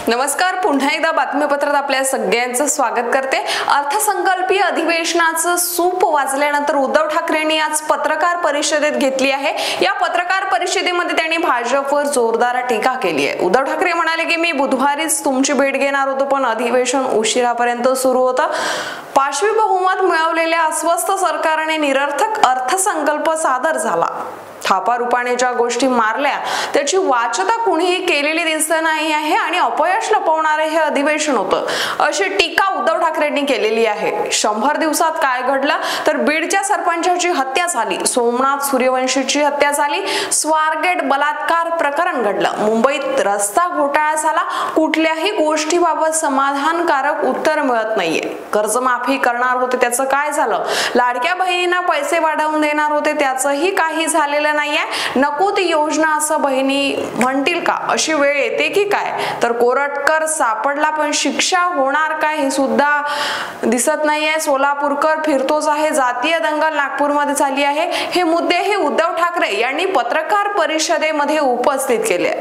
नमस्कार, पुन्हा एकदा बातमीपत्रात आपल्या सगळ्यांचं स्वागत करते। अर्थसंकल्पीय अधिवेशनाचं सूप वाजल्यानंतर उद्धव ठाकरेंनी आज पत्रकार परिषदेत घेतली आहे। या पत्रकार परिषदेमध्ये त्यांनी भाजपवर जोरदार टीका केली आहे। उद्धव ठाकरे म्हणाले की मी बुधवारीच तुमची भेट घेणार होतो, पण अधिवेशन उशिरापर्यंत सुरू होतं। पाशवी बहुमत मिळवलेल्या अस्वस्थ सरकारने निरर्थक अर्थसंकल्प सादर झाला। थापा रूपाने ज्या गोष्टी मारल्या त्याची वाचता कुणीही केलेली दिसत नाही आहे आणि अपयश लपवणारे हे अधिवेशन होतं, अशी टीका उद्धव ठाकरेंनी केलेली आहे। 100 दिवसात काय घडलं तर बीडच्या सरपंचाची हत्या झाली, सोमनाथ सूर्यवंशीची हत्या झाली, स्वारगेट बलात्कार प्रकरण घडलं, मुंबईत रस्ता घोटाळा झाला, कुठल्याही गोष्टीबाबत समाधानकारक उत्तर मिळत नाहीये। कर्जमाफी करणार होते त्याचं काय झालं? लाडक्या बहिणींना पैसे वाढवून देणार होते त्याचंही काही झालेलं नाहीये। नको ती योजना असं बहिणी म्हणतील का? अशी वेळ येते की काय? तर कोरटकर सापडला पण शिक्षा होणार काय हे सुद्धा दिसत नाहीये। सोलापूरकर फिरतोच आहे, जातीय दंगल नागपूरमध्ये झाली आहे, हे मुद्दे हे उद्धव ठाकरे यांनी पत्रकार परिषदेमध्ये उपस्थित केले।